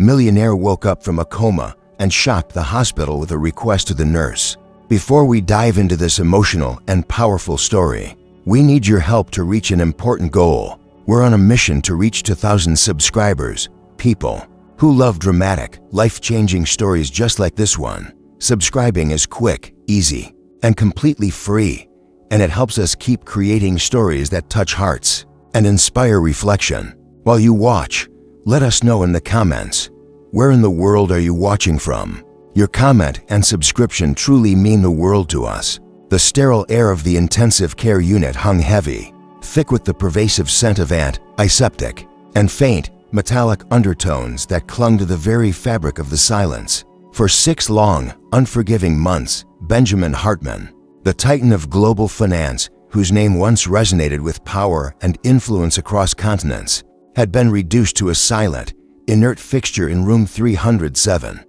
Millionaire woke up from a coma and shocked the hospital with a request to the nurse. Before we dive into this emotional and powerful story, we need your help to reach an important goal. We're on a mission to reach 2,000 subscribers, people who love dramatic, life-changing stories just like this one. Subscribing is quick, easy, and completely free, and it helps us keep creating stories that touch hearts and inspire reflection. While you watch, let us know in the comments, where in the world are you watching from? Your comment and subscription truly mean the world to us. The sterile air of the intensive care unit hung heavy, thick with the pervasive scent of antiseptic, and faint, metallic undertones that clung to the very fabric of the silence. For 6 long, unforgiving months, Benjamin Hartman, the titan of global finance, whose name once resonated with power and influence across continents, had been reduced to a silent, inert fixture in room 307.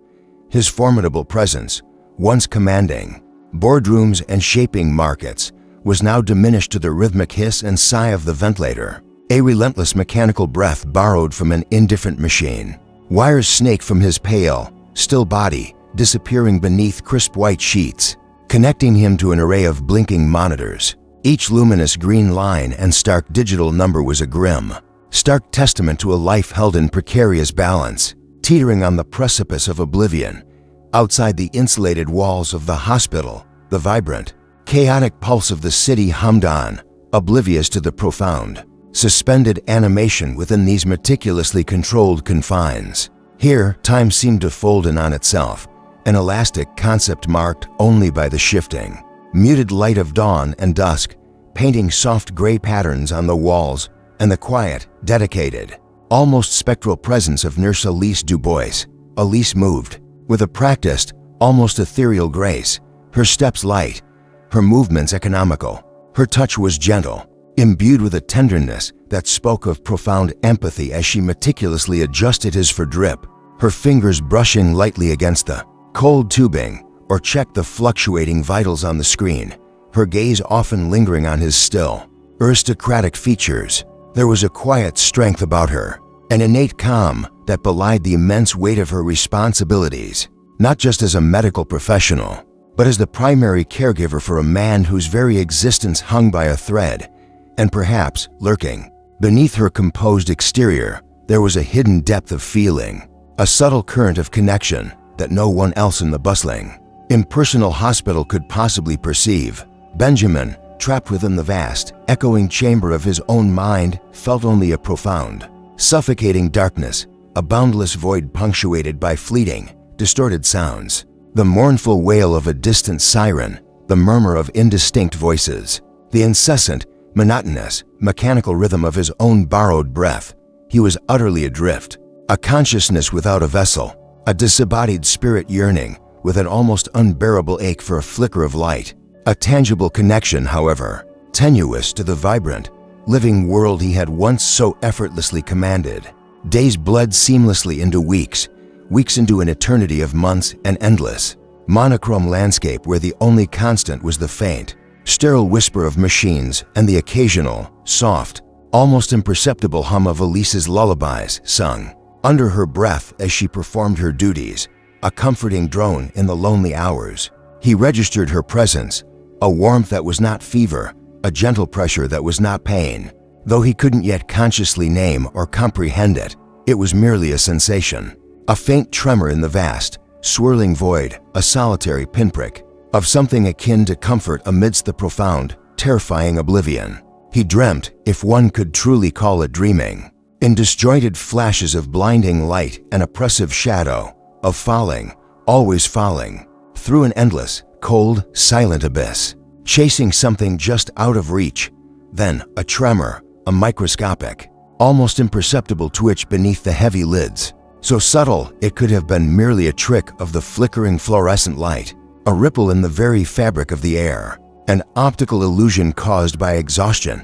His formidable presence, once commanding boardrooms and shaping markets, was now diminished to the rhythmic hiss and sigh of the ventilator, a relentless mechanical breath borrowed from an indifferent machine. Wires snake from his pale, still body, disappearing beneath crisp white sheets, connecting him to an array of blinking monitors. Each luminous green line and stark digital number was a grim, stark testament to a life held in precarious balance, teetering on the precipice of oblivion. Outside the insulated walls of the hospital, the vibrant, chaotic pulse of the city hummed on, oblivious to the profound, suspended animation within these meticulously controlled confines. Here, time seemed to fold in on itself, an elastic concept marked only by the shifting, muted light of dawn and dusk, painting soft gray patterns on the walls, and the quiet, dedicated, almost spectral presence of Nurse Elise Dubois. Elise moved with a practiced, almost ethereal grace, her steps light, her movements economical. Her touch was gentle, imbued with a tenderness that spoke of profound empathy as she meticulously adjusted his fur drip, her fingers brushing lightly against the cold tubing or checked the fluctuating vitals on the screen, her gaze often lingering on his still, aristocratic features. There was a quiet strength about her, an innate calm that belied the immense weight of her responsibilities, not just as a medical professional, but as the primary caregiver for a man whose very existence hung by a thread. And perhaps, lurking beneath her composed exterior, there was a hidden depth of feeling, a subtle current of connection that no one else in the bustling, impersonal hospital could possibly perceive. Benjamin, trapped within the vast, echoing chamber of his own mind, felt only a profound, suffocating darkness, a boundless void punctuated by fleeting, distorted sounds. The mournful wail of a distant siren, the murmur of indistinct voices, the incessant, monotonous, mechanical rhythm of his own borrowed breath. He was utterly adrift, a consciousness without a vessel, a disembodied spirit yearning with an almost unbearable ache for a flicker of light. A tangible connection, however, tenuous to the vibrant, living world he had once so effortlessly commanded. Days bled seamlessly into weeks, weeks into an eternity of months and endless, monochrome landscape where the only constant was the faint, sterile whisper of machines and the occasional, soft, almost imperceptible hum of Elise's lullabies sung under her breath as she performed her duties, a comforting drone in the lonely hours. He registered her presence, a warmth that was not fever, a gentle pressure that was not pain. Though he couldn't yet consciously name or comprehend it, it was merely a sensation, a faint tremor in the vast, swirling void, a solitary pinprick of something akin to comfort amidst the profound, terrifying oblivion. He dreamt, if one could truly call it dreaming, in disjointed flashes of blinding light and oppressive shadow, of falling, always falling, through an endless, cold, silent abyss, chasing something just out of reach. Then a tremor, a microscopic, almost imperceptible twitch beneath the heavy lids, so subtle it could have been merely a trick of the flickering fluorescent light, a ripple in the very fabric of the air, an optical illusion caused by exhaustion.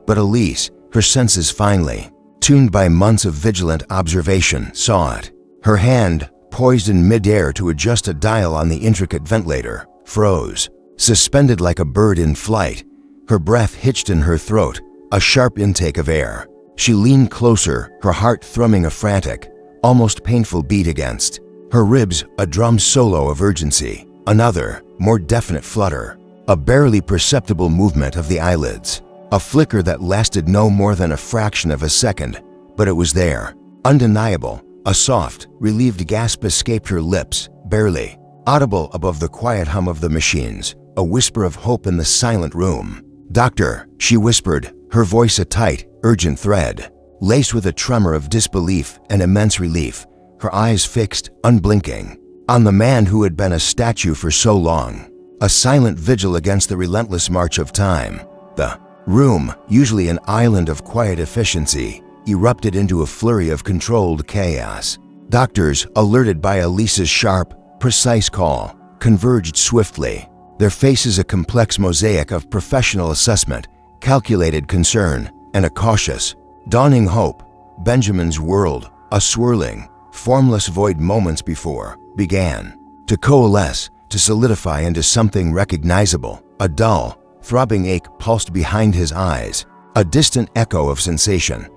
But Elise, her senses finely tuned by months of vigilant observation, saw it. Her hand, poised in midair to adjust a dial on the intricate ventilator, froze, suspended like a bird in flight, her breath hitched in her throat, a sharp intake of air. She leaned closer, her heart thrumming a frantic, almost painful beat against her ribs, a drum solo of urgency, another, more definite flutter, a barely perceptible movement of the eyelids, a flicker that lasted no more than a fraction of a second, but it was there, undeniable. A soft, relieved gasp escaped her lips, barely audible above the quiet hum of the machines, a whisper of hope in the silent room. "Doctor," she whispered, her voice a tight, urgent thread, laced with a tremor of disbelief and immense relief, her eyes fixed, unblinking, on the man who had been a statue for so long, a silent vigil against the relentless march of time. The room, usually an island of quiet efficiency, erupted into a flurry of controlled chaos. Doctors, alerted by Elise's sharp, precise call, converged swiftly, their faces a complex mosaic of professional assessment, calculated concern, and a cautious, dawning hope. Benjamin's world, a swirling, formless void moments before, began to coalesce, to solidify into something recognizable. A dull, throbbing ache pulsed behind his eyes, a distant echo of sensation,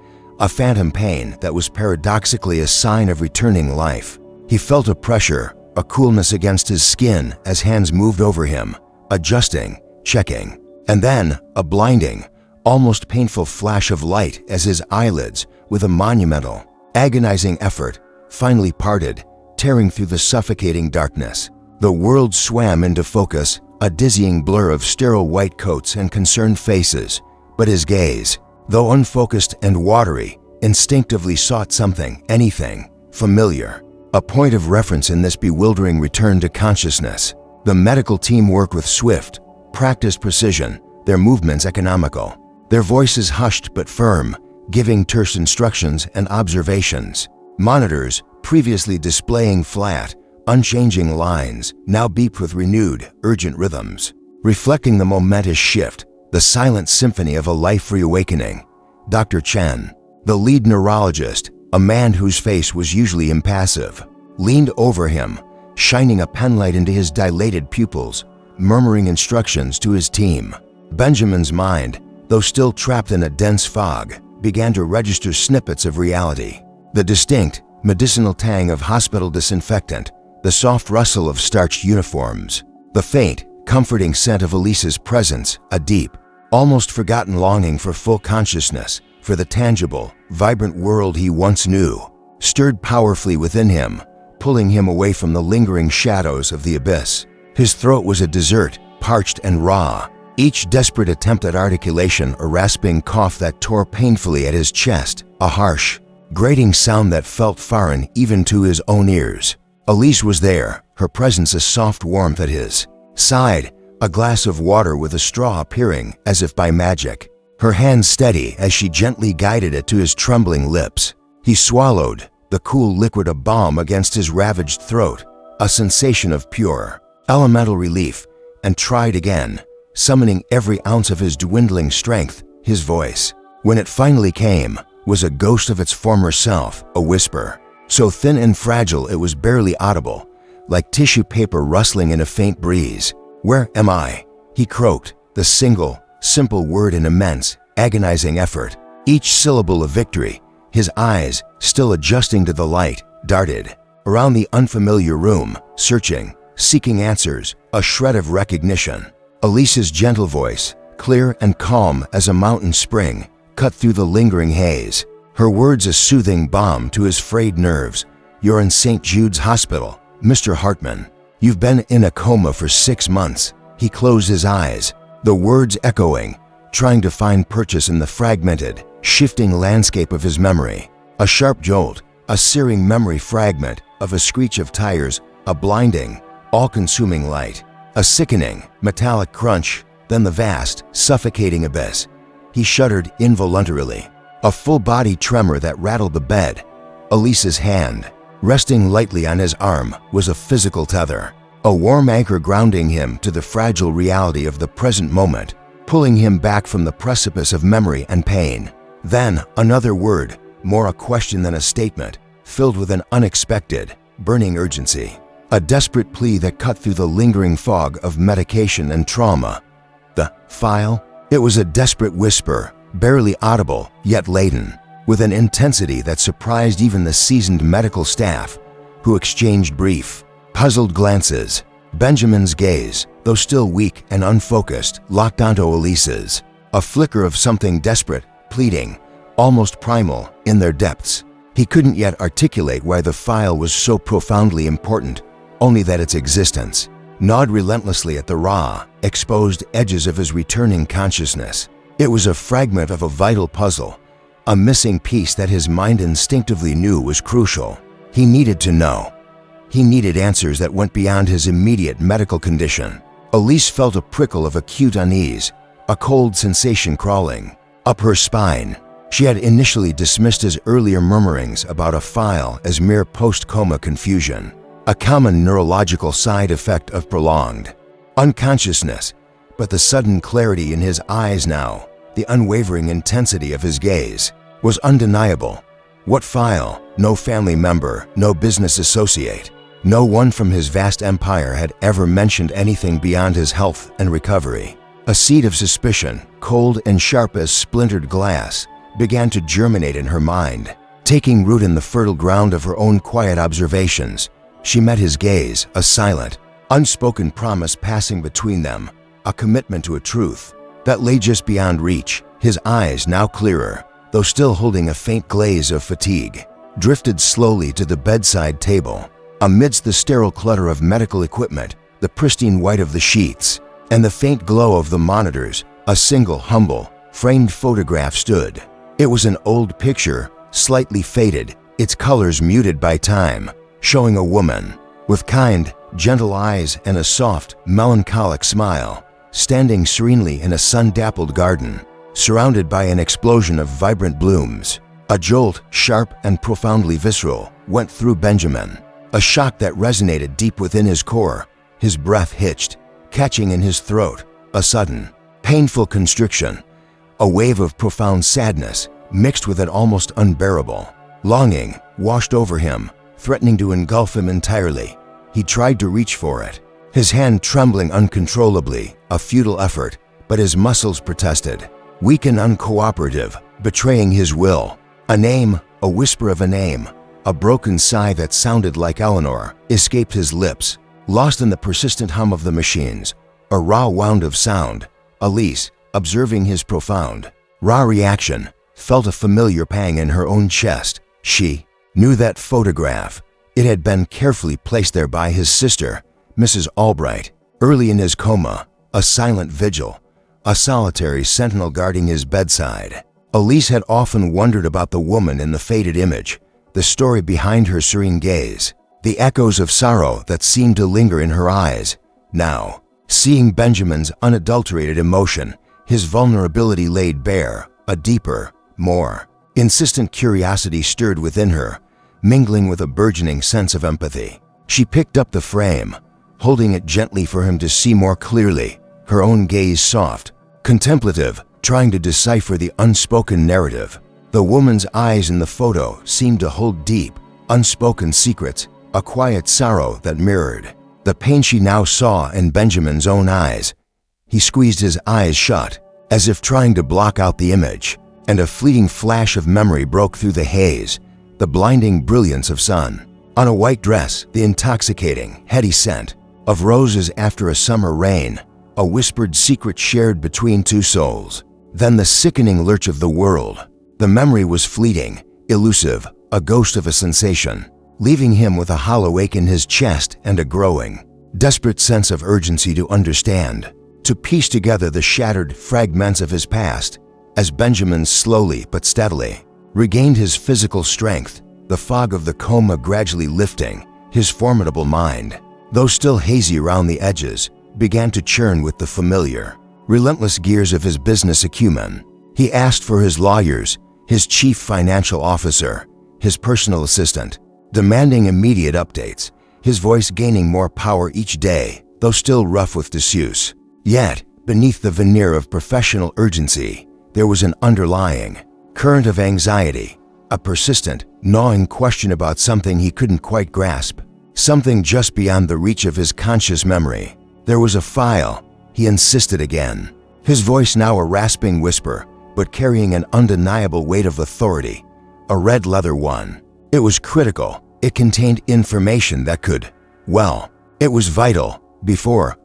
a phantom pain that was paradoxically a sign of returning life. He felt a pressure, a coolness against his skin as hands moved over him, adjusting, checking, and then a blinding, almost painful flash of light as his eyelids, with a monumental, agonizing effort, finally parted, tearing through the suffocating darkness. The world swam into focus, a dizzying blur of sterile white coats and concerned faces, but his gaze, though unfocused and watery, instinctively sought something, anything, familiar, a point of reference in this bewildering return to consciousness. The medical team worked with swift, practiced precision, their movements economical, their voices hushed but firm, giving terse instructions and observations. Monitors, previously displaying flat, unchanging lines, now beeped with renewed, urgent rhythms, reflecting the momentous shift, the silent symphony of a life reawakening. Dr. Chen, the lead neurologist, a man whose face was usually impassive, leaned over him, shining a penlight into his dilated pupils, murmuring instructions to his team. Benjamin's mind, though still trapped in a dense fog, began to register snippets of reality. The distinct, medicinal tang of hospital disinfectant, the soft rustle of starched uniforms, the faint, comforting scent of Elise's presence, a deep, almost forgotten longing for full consciousness, for the tangible, vibrant world he once knew, stirred powerfully within him, pulling him away from the lingering shadows of the abyss. His throat was a dessert, parched and raw, each desperate attempt at articulation a rasping cough that tore painfully at his chest, a harsh, grating sound that felt foreign even to his own ears. Elise was there, her presence a soft warmth at his side, a glass of water with a straw appearing as if by magic, her hand steady as she gently guided it to his trembling lips. He swallowed, the cool liquid a balm against his ravaged throat, a sensation of pure, elemental relief, and tried again, summoning every ounce of his dwindling strength. His voice, when it finally came, was a ghost of its former self, a whisper, so thin and fragile it was barely audible, like tissue paper rustling in a faint breeze. "Where am I?" he croaked, the single, simple word in immense, agonizing effort, each syllable a victory. His eyes, still adjusting to the light, darted around the unfamiliar room, searching, seeking answers, a shred of recognition. Elise's gentle voice, clear and calm as a mountain spring, cut through the lingering haze, her words a soothing balm to his frayed nerves. "You're in St. Jude's Hospital, Mr. Hartman. You've been in a coma for 6 months. He closed his eyes, the words echoing, trying to find purchase in the fragmented, shifting landscape of his memory. A sharp jolt, a searing memory fragment of a screech of tires, a blinding, all-consuming light, a sickening, metallic crunch, then the vast, suffocating abyss. He shuddered involuntarily, a full-body tremor that rattled the bed. Elise's hand, resting lightly on his arm, was a physical tether, a warm anchor grounding him to the fragile reality of the present moment, pulling him back from the precipice of memory and pain. Then another word, more a question than a statement, filled with an unexpected, burning urgency, a desperate plea that cut through the lingering fog of medication and trauma. "The file?" It was a desperate whisper, barely audible, yet laden, with an intensity that surprised even the seasoned medical staff, who exchanged brief, puzzled glances. Benjamin's gaze, though still weak and unfocused, locked onto Elise's, a flicker of something desperate, pleading, almost primal, in their depths. He couldn't yet articulate why the file was so profoundly important, only that its existence gnawed relentlessly at the raw, exposed edges of his returning consciousness. It was a fragment of a vital puzzle, a missing piece that his mind instinctively knew was crucial. He needed to know. He needed answers that went beyond his immediate medical condition. Elise felt a prickle of acute unease, a cold sensation crawling up her spine. She had initially dismissed his earlier murmurings about a file as mere post-coma confusion, a common neurological side effect of prolonged unconsciousness. But the sudden clarity in his eyes now, the unwavering intensity of his gaze, was undeniable. What file? No family member, no business associate, no one from his vast empire had ever mentioned anything beyond his health and recovery. A seed of suspicion, cold and sharp as splintered glass, began to germinate in her mind. Taking root in the fertile ground of her own quiet observations, she met his gaze, a silent, unspoken promise passing between them, a commitment to a truth that lay just beyond reach. His eyes, now clearer, though still holding a faint glaze of fatigue, drifted slowly to the bedside table. Amidst the sterile clutter of medical equipment, the pristine white of the sheets, and the faint glow of the monitors, a single humble, framed photograph stood. It was an old picture, slightly faded, its colors muted by time, showing a woman with kind, gentle eyes and a soft, melancholic smile, standing serenely in a sun-dappled garden, surrounded by an explosion of vibrant blooms. A jolt, sharp and profoundly visceral, went through Benjamin, a shock that resonated deep within his core. His breath hitched, catching in his throat, a sudden, painful constriction. A wave of profound sadness, mixed with an almost unbearable longing, washed over him, threatening to engulf him entirely. He tried to reach for it, his hand trembling uncontrollably, a futile effort, but his muscles protested, weak and uncooperative, betraying his will. A name, a whisper of a name, a broken sigh that sounded like Eleanor, escaped his lips, lost in the persistent hum of the machines. A raw wound of sound. Elise, observing his profound, raw reaction, felt a familiar pang in her own chest. She knew that photograph. It had been carefully placed there by his sister, Mrs. Albright, early in his coma, a silent vigil, a solitary sentinel guarding his bedside. Elise had often wondered about the woman in the faded image, the story behind her serene gaze, the echoes of sorrow that seemed to linger in her eyes. Now, seeing Benjamin's unadulterated emotion, his vulnerability laid bare, a deeper, more insistent curiosity stirred within her, mingling with a burgeoning sense of empathy. She picked up the frame, holding it gently for him to see more clearly, her own gaze soft, contemplative, trying to decipher the unspoken narrative. The woman's eyes in the photo seemed to hold deep, unspoken secrets, a quiet sorrow that mirrored the pain she now saw in Benjamin's own eyes. He squeezed his eyes shut, as if trying to block out the image, and a fleeting flash of memory broke through the haze, the blinding brilliance of sun. On a white dress, the intoxicating, heady scent of roses after a summer rain, a whispered secret shared between two souls. Then the sickening lurch of the world. The memory was fleeting, elusive, a ghost of a sensation, leaving him with a hollow ache in his chest and a growing, desperate sense of urgency to understand, to piece together the shattered fragments of his past. As Benjamin slowly but steadily regained his physical strength, the fog of the coma gradually lifting, his formidable mind, though still hazy around the edges, began to churn with the familiar, relentless gears of his business acumen. He asked for his lawyers, his chief financial officer, his personal assistant, demanding immediate updates, his voice gaining more power each day, though still rough with disuse. Yet, beneath the veneer of professional urgency, there was an underlying current of anxiety, a persistent, gnawing question about something he couldn't quite grasp, something just beyond the reach of his conscious memory. There was a file, he insisted again, his voice now a rasping whisper, but carrying an undeniable weight of authority. a red leather one. It was critical. It contained information that could, well, it was vital. Before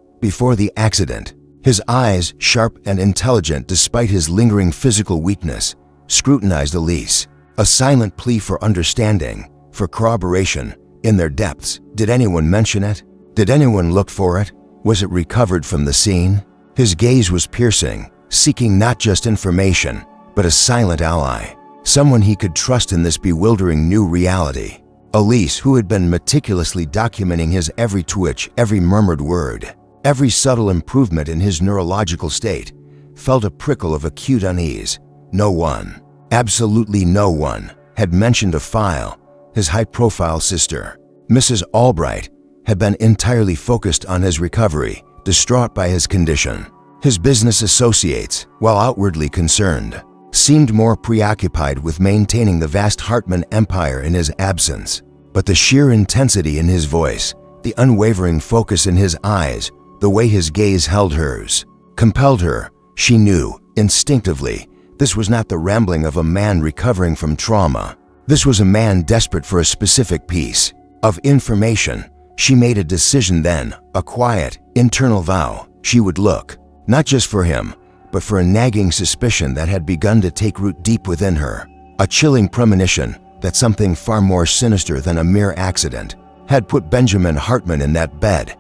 the accident. His eyes, sharp and intelligent despite his lingering physical weakness, scrutinized Elise, a silent plea for understanding, for corroboration, in their depths. Did anyone mention it? Did anyone look for it? Was it recovered from the scene? His gaze was piercing, seeking not just information, but a silent ally, someone he could trust in this bewildering new reality. Elise, who had been meticulously documenting his every twitch, every murmured word, every subtle improvement in his neurological state, felt a prickle of acute unease. No one, absolutely no one, had mentioned a file. His high-profile sister, Mrs. Albright, had been entirely focused on his recovery, distraught by his condition. His business associates, while outwardly concerned, seemed more preoccupied with maintaining the vast Hartman empire in his absence. But the sheer intensity in his voice, the unwavering focus in his eyes, the way his gaze held hers, compelled her. She knew, instinctively, this was not the rambling of a man recovering from trauma. This was a man desperate for a specific piece of information. She made a decision then, a quiet, internal vow. She would look, not just for him, but for a nagging suspicion that had begun to take root deep within her. A chilling premonition that something far more sinister than a mere accident had put Benjamin Hartman in that bed.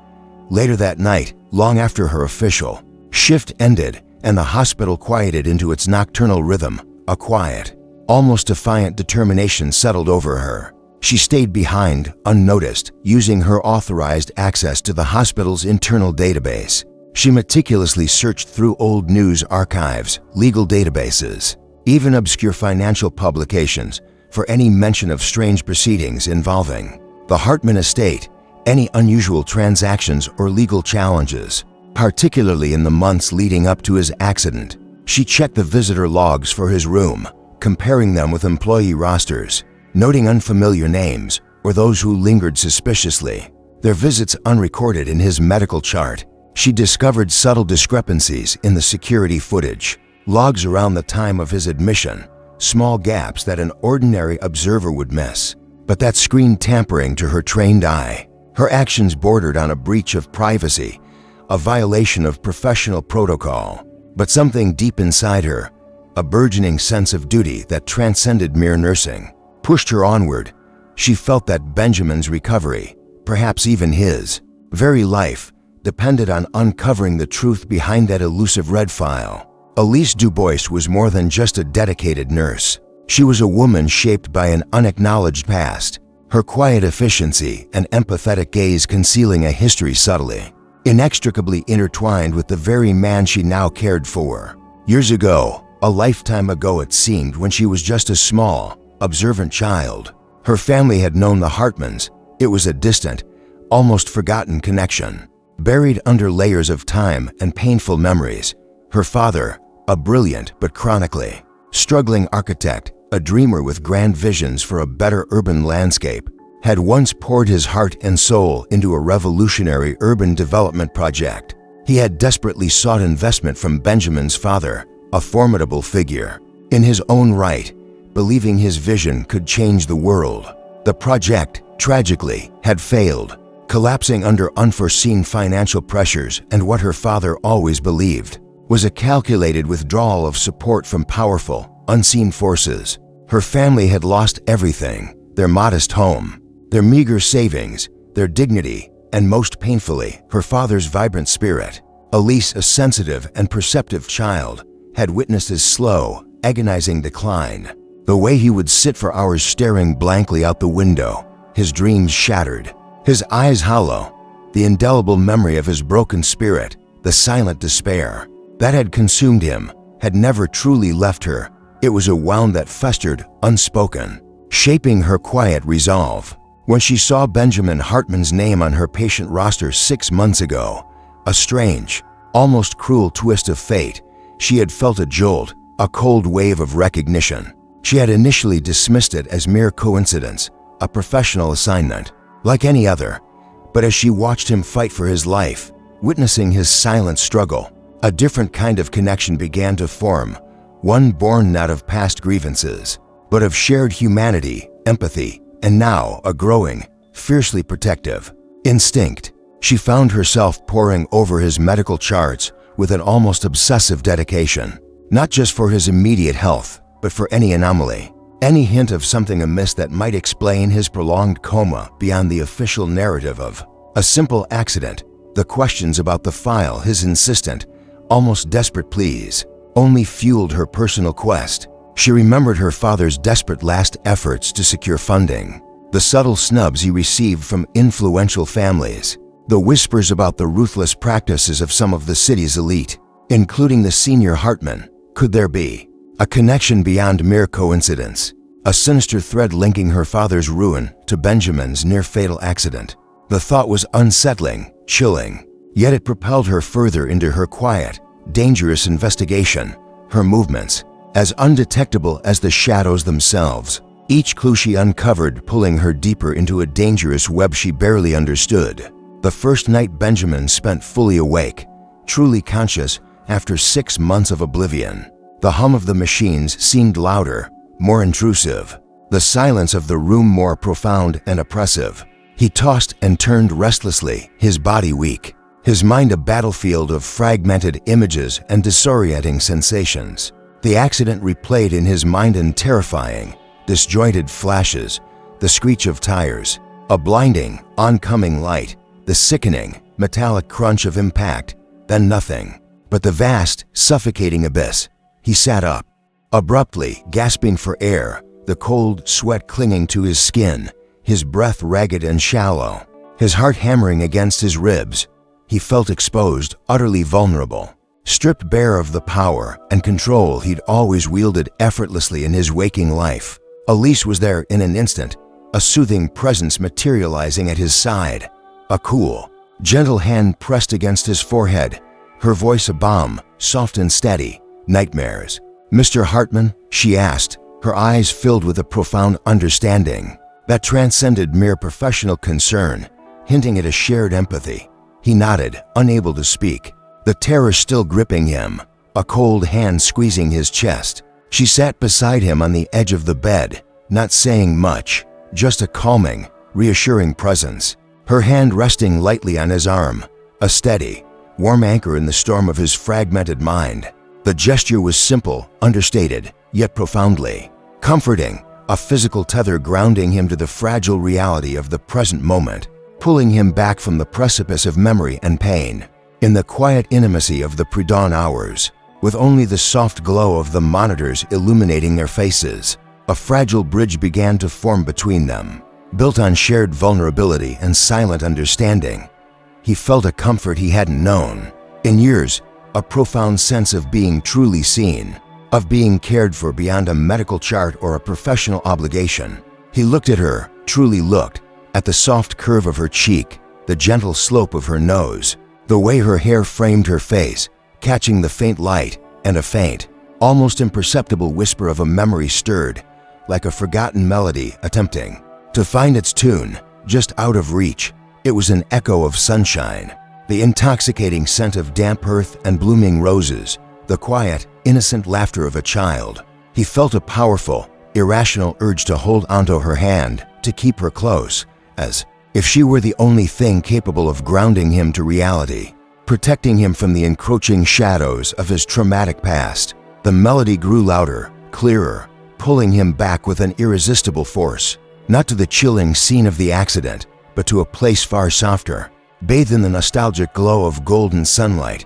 Later that night, long after her official shift ended and the hospital quieted into its nocturnal rhythm, a quiet, almost defiant determination settled over her. She stayed behind, unnoticed, using her authorized access to the hospital's internal database. She meticulously searched through old news archives, legal databases, even obscure financial publications for any mention of strange proceedings involving the Hartman estate, any unusual transactions or legal challenges, particularly in the months leading up to his accident. She checked the visitor logs for his room, comparing them with employee rosters, noting unfamiliar names or those who lingered suspiciously, their visits unrecorded in his medical chart. She discovered subtle discrepancies in the security footage, logs around the time of his admission, small gaps that an ordinary observer would miss. But that screened tampering to her trained eye. Her actions bordered on a breach of privacy, a violation of professional protocol. But something deep inside her, a burgeoning sense of duty that transcended mere nursing, pushed her onward. She felt that Benjamin's recovery, perhaps even his very life, depended on uncovering the truth behind that elusive red file. Elise Dubois was more than just a dedicated nurse. She was a woman shaped by an unacknowledged past, her quiet efficiency and empathetic gaze concealing a history subtly, inextricably intertwined with the very man she now cared for. Years ago, a lifetime ago it seemed, when she was just a small, observant child, her family had known the Hartmans. It was a distant, almost forgotten connection, buried under layers of time and painful memories. Her father, a brilliant but chronically struggling architect, a dreamer with grand visions for a better urban landscape, had once poured his heart and soul into a revolutionary urban development project. He had desperately sought investment from Benjamin's father, a formidable figure in his own right, believing his vision could change the world. The project, tragically, had failed, collapsing under unforeseen financial pressures and what her father always believed was a calculated withdrawal of support from powerful, unseen forces. Her family had lost everything: their modest home, their meager savings, their dignity, and most painfully, her father's vibrant spirit. Elise, a sensitive and perceptive child, had witnessed his slow, agonizing decline. The way he would sit for hours staring blankly out the window, his dreams shattered, his eyes hollow, the indelible memory of his broken spirit, the silent despair that had consumed him, had never truly left her. It was a wound that festered, unspoken, shaping her quiet resolve. When she saw Benjamin Hartman's name on her patient roster 6 months ago, a strange, almost cruel twist of fate, she had felt a jolt, a cold wave of recognition. She had initially dismissed it as mere coincidence, a professional assignment, like any other. But as she watched him fight for his life, witnessing his silent struggle, a different kind of connection began to form, one born not of past grievances, but of shared humanity, empathy, and now a growing, fiercely protective instinct. She found herself poring over his medical charts with an almost obsessive dedication, not just for his immediate health, but for any anomaly, any hint of something amiss that might explain his prolonged coma beyond the official narrative of a simple accident. The questions about the file, his insistent, almost desperate pleas, only fueled her personal quest. She remembered her father's desperate last efforts to secure funding, the subtle snubs he received from influential families, the whispers about the ruthless practices of some of the city's elite, including the senior Hartman. Could there be a connection beyond mere coincidence, a sinister thread linking her father's ruin to Benjamin's near-fatal accident? The thought was unsettling, chilling, yet it propelled her further into her quiet, dangerous investigation, her movements as undetectable as the shadows themselves, each clue she uncovered pulling her deeper into a dangerous web she barely understood. The first night Benjamin spent fully awake, truly conscious after 6 months of oblivion, the hum of the machines seemed louder, more intrusive, the silence of the room more profound and oppressive. He tossed and turned restlessly, his body weak, his mind a battlefield of fragmented images and disorienting sensations. The accident replayed in his mind in terrifying, disjointed flashes, the screech of tires, a blinding, oncoming light, the sickening, metallic crunch of impact, then nothing but the vast, suffocating abyss. He sat up, abruptly, gasping for air, the cold sweat clinging to his skin, his breath ragged and shallow, his heart hammering against his ribs. He felt exposed, utterly vulnerable, stripped bare of the power and control he'd always wielded effortlessly in his waking life. Elise was there in an instant, a soothing presence materializing at his side, a cool, gentle hand pressed against his forehead, her voice a balm, soft and steady. Nightmares. "Mr. Hartman?" she asked, her eyes filled with a profound understanding that transcended mere professional concern, hinting at a shared empathy. He nodded, unable to speak, the terror still gripping him, a cold hand squeezing his chest. She sat beside him on the edge of the bed, not saying much, just a calming, reassuring presence, her hand resting lightly on his arm, a steady, warm anchor in the storm of his fragmented mind. The gesture was simple, understated, yet profoundly comforting, a physical tether grounding him to the fragile reality of the present moment, pulling him back from the precipice of memory and pain. In the quiet intimacy of the pre-dawn hours, with only the soft glow of the monitors illuminating their faces, a fragile bridge began to form between them, built on shared vulnerability and silent understanding. He felt a comfort he hadn't known in years, a profound sense of being truly seen, of being cared for beyond a medical chart or a professional obligation. He looked at her, truly looked, at the soft curve of her cheek, the gentle slope of her nose, the way her hair framed her face, catching the faint light, and a faint, almost imperceptible whisper of a memory stirred, like a forgotten melody attempting to find its tune, just out of reach. It was an echo of sunshine, the intoxicating scent of damp earth and blooming roses, the quiet, innocent laughter of a child. He felt a powerful, irrational urge to hold onto her hand, to keep her close, as if she were the only thing capable of grounding him to reality, protecting him from the encroaching shadows of his traumatic past. The melody grew louder, clearer, pulling him back with an irresistible force, not to the chilling scene of the accident, but to a place far softer, bathed in the nostalgic glow of golden sunlight.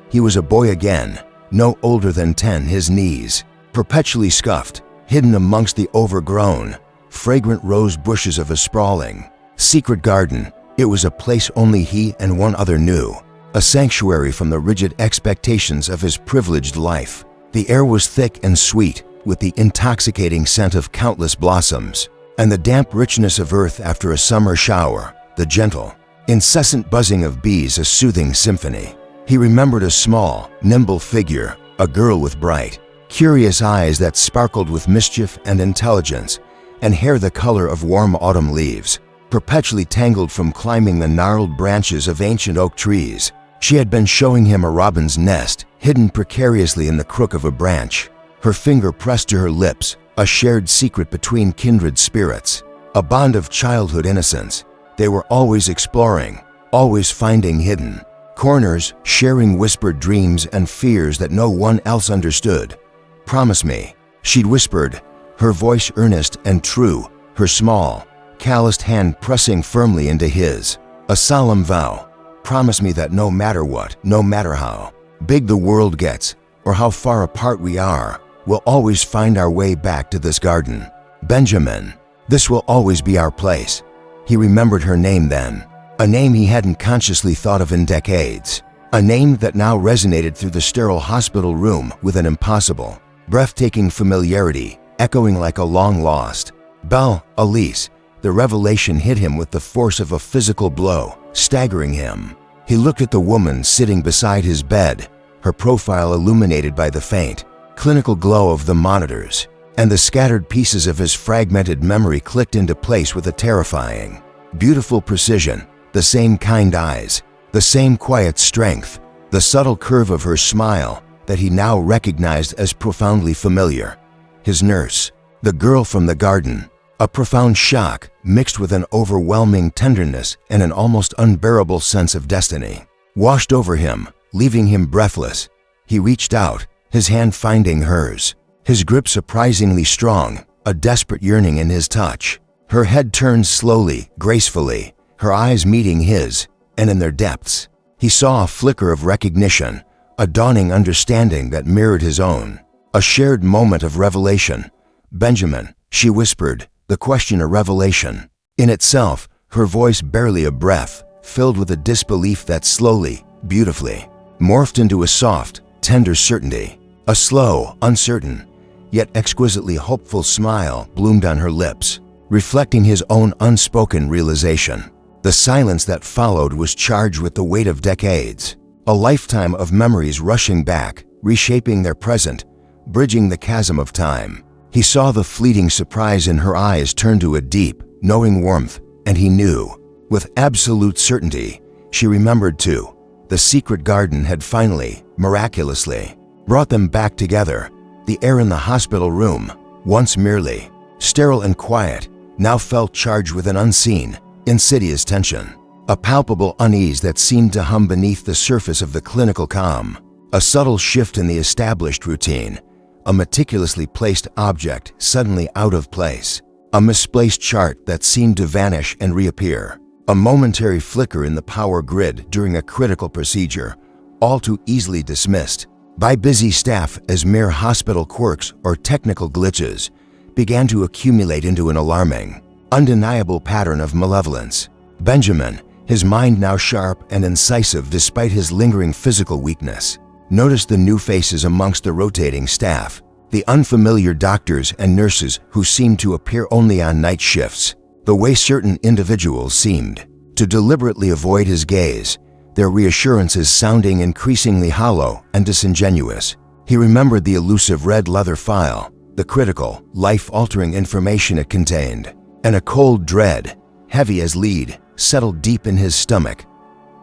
He was a boy again, no older than 10, his knees, perpetually scuffed, hidden amongst the overgrown, fragrant rose bushes of a sprawling, secret garden. It was a place only he and one other knew, a sanctuary from the rigid expectations of his privileged life. The air was thick and sweet, with the intoxicating scent of countless blossoms, and the damp richness of earth after a summer shower, the gentle, incessant buzzing of bees a soothing symphony. He remembered a small, nimble figure, a girl with bright, curious eyes that sparkled with mischief and intelligence, and hair the color of warm autumn leaves, perpetually tangled from climbing the gnarled branches of ancient oak trees. She had been showing him a robin's nest, hidden precariously in the crook of a branch. her finger pressed to her lips, a shared secret between kindred spirits, a bond of childhood innocence. They were always exploring, always finding hidden corners, sharing whispered dreams and fears that no one else understood. "Promise me," she'd whispered, her voice earnest and true, her small, calloused hand pressing firmly into his. A solemn vow. "Promise me that no matter what, no matter how big the world gets or how far apart we are, we'll always find our way back to this garden. Benjamin, this will always be our place." He remembered her name then, a name he hadn't consciously thought of in decades, a name that now resonated through the sterile hospital room with an impossible, breathtaking familiarity, echoing like a long-lost Belle, Elise. The revelation hit him with the force of a physical blow, staggering him. He looked at the woman sitting beside his bed, her profile illuminated by the faint, clinical glow of the monitors, and the scattered pieces of his fragmented memory clicked into place with a terrifying, beautiful precision. The same kind eyes, the same quiet strength, the subtle curve of her smile that he now recognized as profoundly familiar. His nurse, the girl from the garden. A profound shock mixed with an overwhelming tenderness and an almost unbearable sense of destiny washed over him, leaving him breathless. He reached out, his hand finding hers, his grip surprisingly strong, a desperate yearning in his touch. Her head turned slowly, gracefully, her eyes meeting his, and in their depths, he saw a flicker of recognition, a dawning understanding that mirrored his own, a shared moment of revelation. "Benjamin," she whispered, the question a revelation in itself, her voice barely a breath, filled with a disbelief that slowly, beautifully, morphed into a soft, tender certainty. A slow, uncertain, yet exquisitely hopeful smile bloomed on her lips, reflecting his own unspoken realization. The silence that followed was charged with the weight of decades, a lifetime of memories rushing back, reshaping their present, bridging the chasm of time. He saw the fleeting surprise in her eyes turn to a deep, knowing warmth, and he knew, with absolute certainty, she remembered too. The secret garden had finally, miraculously, brought them back together. The air in the hospital room, once merely sterile and quiet, now felt charged with an unseen, insidious tension, a palpable unease that seemed to hum beneath the surface of the clinical calm. A subtle shift in the established routine, a meticulously placed object suddenly out of place, a misplaced chart that seemed to vanish and reappear, a momentary flicker in the power grid during a critical procedure, all too easily dismissed by busy staff as mere hospital quirks or technical glitches, began to accumulate into an alarming, undeniable pattern of malevolence. Benjamin, his mind now sharp and incisive despite his lingering physical weakness, noticed the new faces amongst the rotating staff, the unfamiliar doctors and nurses who seemed to appear only on night shifts, the way certain individuals seemed to deliberately avoid his gaze, their reassurances sounding increasingly hollow and disingenuous. He remembered the elusive red leather file, the critical, life-altering information it contained, and a cold dread, heavy as lead, settled deep in his stomach.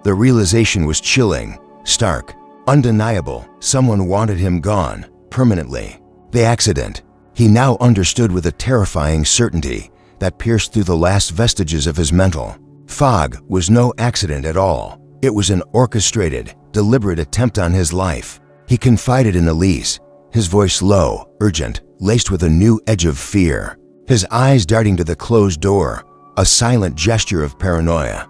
The realization was chilling, stark, undeniable. Someone wanted him gone, permanently. The accident, he now understood with a terrifying certainty that pierced through the last vestiges of his mental fog, was no accident at all. It was an orchestrated, deliberate attempt on his life. He confided in Elise, his voice low, urgent, laced with a new edge of fear, his eyes darting to the closed door, a silent gesture of paranoia.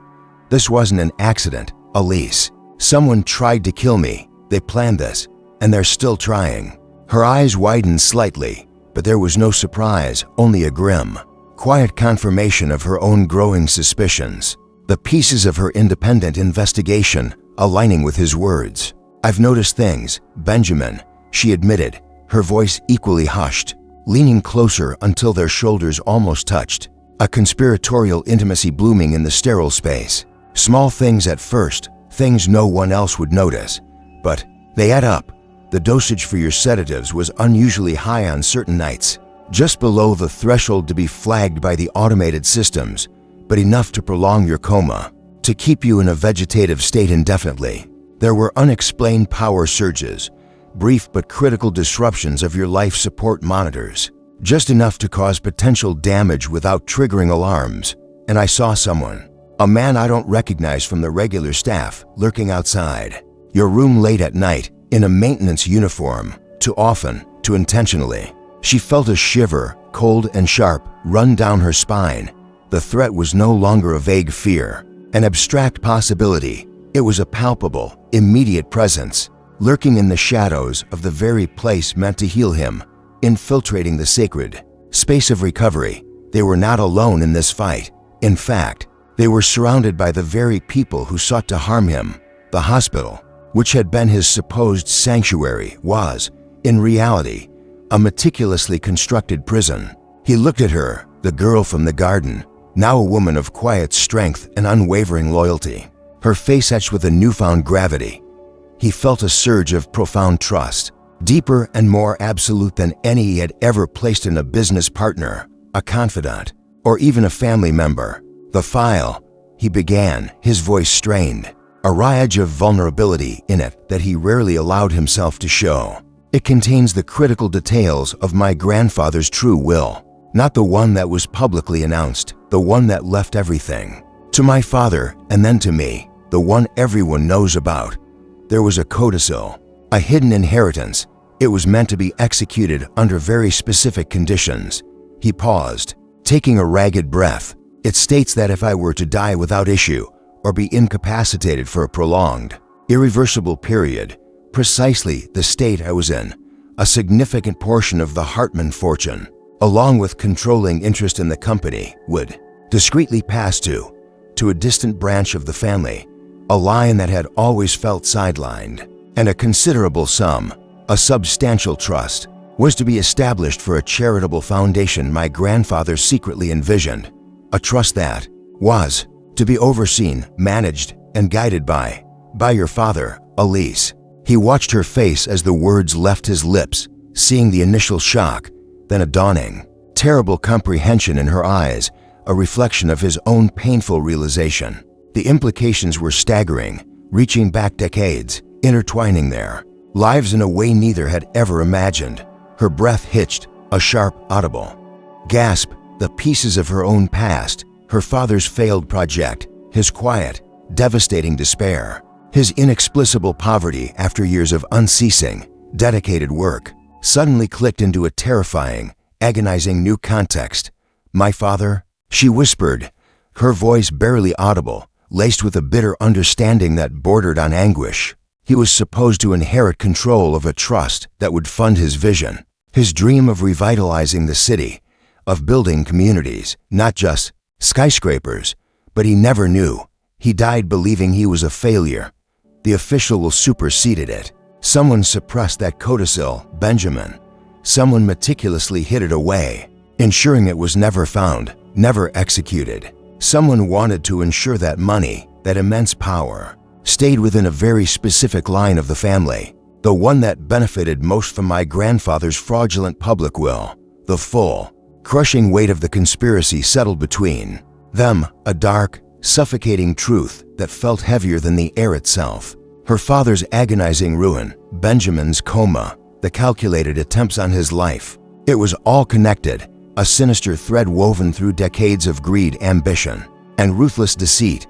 "This wasn't an accident, Elise. Someone tried to kill me. They planned this, and they're still trying." Her eyes widened slightly, but there was no surprise, only a grim, quiet confirmation of her own growing suspicions, the pieces of her independent investigation aligning with his words. "I've noticed things, Benjamin," she admitted, her voice equally hushed, leaning closer until their shoulders almost touched, a conspiratorial intimacy blooming in the sterile space. "Small things at first, things no one else would notice, but they add up. The dosage for your sedatives was unusually high on certain nights, just below the threshold to be flagged by the automated systems, but enough to prolong your coma, to keep you in a vegetative state indefinitely. There were unexplained power surges, brief but critical disruptions of your life support monitors, just enough to cause potential damage without triggering alarms. And I saw someone, a man I don't recognize from the regular staff, lurking outside your room late at night in a maintenance uniform, too often, too intentionally. She felt a shiver, cold and sharp, run down her spine. The threat was no longer a vague fear, an abstract possibility. It was a palpable, immediate presence, lurking in the shadows of the very place meant to heal him, infiltrating the sacred space of recovery. They were not alone in this fight. In fact, they were surrounded by the very people who sought to harm him. The hospital, which had been his supposed sanctuary, was, in reality, a meticulously constructed prison. He looked at her, the girl from the garden, now a woman of quiet strength and unwavering loyalty, her face etched with a newfound gravity. He felt a surge of profound trust, deeper and more absolute than any he had ever placed in a business partner, a confidant, or even a family member. "The file," he began, his voice strained, a riage of vulnerability in it that he rarely allowed himself to show. "It contains the critical details of my grandfather's true will, not the one that was publicly announced, the one that left everything to my father and then to me, the one everyone knows about. There was a codicil, a hidden inheritance. It was meant to be executed under very specific conditions." He paused, taking a ragged breath. "It states that if I were to die without issue or be incapacitated for a prolonged, irreversible period, precisely the state I was in, a significant portion of the Hartman fortune, along with controlling interest in the company, would discreetly pass to a distant branch of the family, a line that had always felt sidelined, and a considerable sum, a substantial trust, was to be established for a charitable foundation my grandfather secretly envisioned, a trust that was to be overseen, managed, and guided by your father, Elise." He watched her face as the words left his lips, seeing the initial shock, then a dawning, terrible comprehension in her eyes, a reflection of his own painful realization. The implications were staggering, reaching back decades, intertwining their lives in a way neither had ever imagined. Her breath hitched, a sharp, audible gasp, the pieces of her own past, her father's failed project, his quiet, devastating despair, his inexplicable poverty after years of unceasing, dedicated work, suddenly clicked into a terrifying, agonizing new context. "My father," she whispered, her voice barely audible, laced with a bitter understanding that bordered on anguish. He was supposed to inherit control of a trust that would fund his vision, his dream of revitalizing the city, of building communities, not just skyscrapers. But he never knew. He died believing he was a failure. The official superseded it. Someone suppressed that codicil, Benjamin. Someone meticulously hid it away, ensuring it was never found, never executed. Someone wanted to ensure that money, that immense power, stayed within a very specific line of the family, the one that benefited most from my grandfather's fraudulent public will. The full, crushing weight of the conspiracy settled between them, a dark, suffocating truth that felt heavier than the air itself. Her father's agonizing ruin, Benjamin's coma, the calculated attempts on his life. It was all connected, a sinister thread woven through decades of greed, ambition, and ruthless deceit.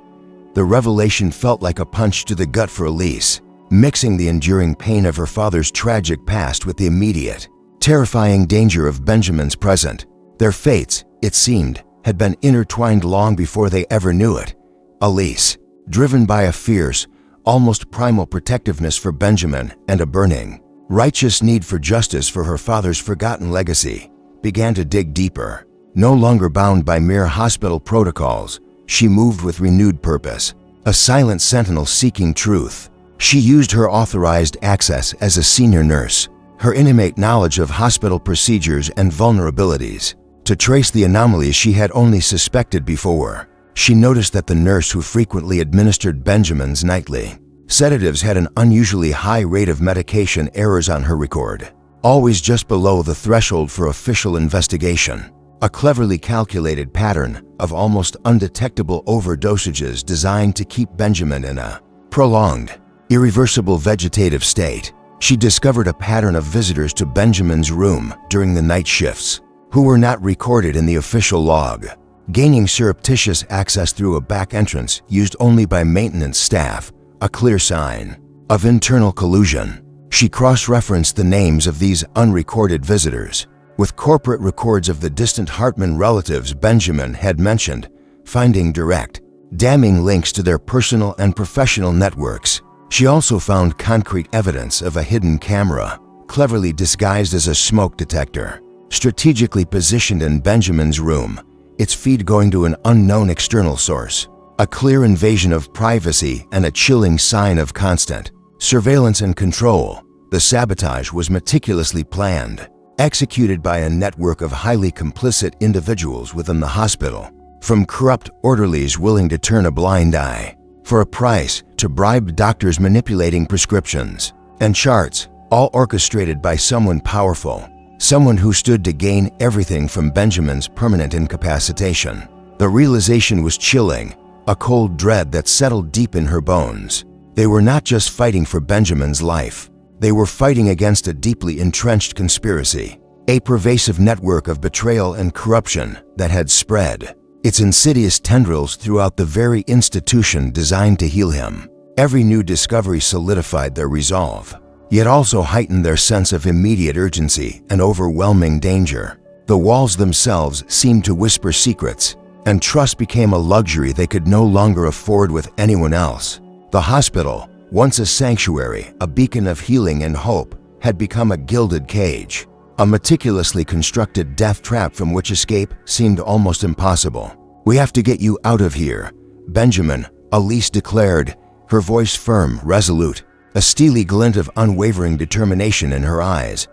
The revelation felt like a punch to the gut for Elise, mixing the enduring pain of her father's tragic past with the immediate, terrifying danger of Benjamin's present. Their fates, it seemed, had been intertwined long before they ever knew it. Elise, driven by a fierce, almost primal protectiveness for Benjamin and a burning, righteous need for justice for her father's forgotten legacy, began to dig deeper. No longer bound by mere hospital protocols, she moved with renewed purpose, a silent sentinel seeking truth. She used her authorized access as a senior nurse, her intimate knowledge of hospital procedures and vulnerabilities, to trace the anomalies she had only suspected before. She noticed that the nurse who frequently administered Benjamin's nightly sedatives had an unusually high rate of medication errors on her record, always just below the threshold for official investigation. A cleverly calculated pattern of almost undetectable overdosages designed to keep Benjamin in a prolonged, irreversible vegetative state. She discovered a pattern of visitors to Benjamin's room during the night shifts, who were not recorded in the official log. Gaining surreptitious access through a back entrance used only by maintenance staff, a clear sign of internal collusion. She cross-referenced the names of these unrecorded visitors with corporate records of the distant Hartman relatives Benjamin had mentioned, finding direct, damning links to their personal and professional networks. She also found concrete evidence of a hidden camera, cleverly disguised as a smoke detector, strategically positioned in Benjamin's room, its feed going to an unknown external source. A clear invasion of privacy and a chilling sign of constant surveillance and control. The sabotage was meticulously planned, executed by a network of highly complicit individuals within the hospital, from corrupt orderlies willing to turn a blind eye for a price to bribe doctors manipulating prescriptions and charts, all orchestrated by someone powerful, someone who stood to gain everything from Benjamin's permanent incapacitation. The realization was chilling, a cold dread that settled deep in her bones. They were not just fighting for Benjamin's life. They were fighting against a deeply entrenched conspiracy, a pervasive network of betrayal and corruption that had spread its insidious tendrils throughout the very institution designed to heal him. Every new discovery solidified their resolve, yet also heightened their sense of immediate urgency and overwhelming danger. The walls themselves seemed to whisper secrets, and trust became a luxury they could no longer afford with anyone else. The hospital, once a sanctuary, a beacon of healing and hope, had become a gilded cage, a meticulously constructed death trap from which escape seemed almost impossible. "We have to get you out of here," Benjamin, Elise declared, her voice firm, resolute, a steely glint of unwavering determination in her eyes.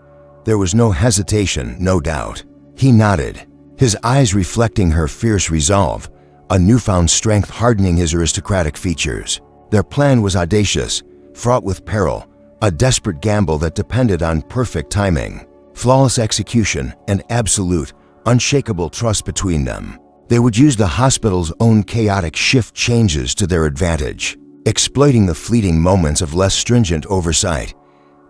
There was no hesitation, no doubt. He nodded, his eyes reflecting her fierce resolve, a newfound strength hardening his aristocratic features. Their plan was audacious, fraught with peril, a desperate gamble that depended on perfect timing, flawless execution, and absolute, unshakable trust between them. They would use the hospital's own chaotic shift changes to their advantage, exploiting the fleeting moments of less stringent oversight.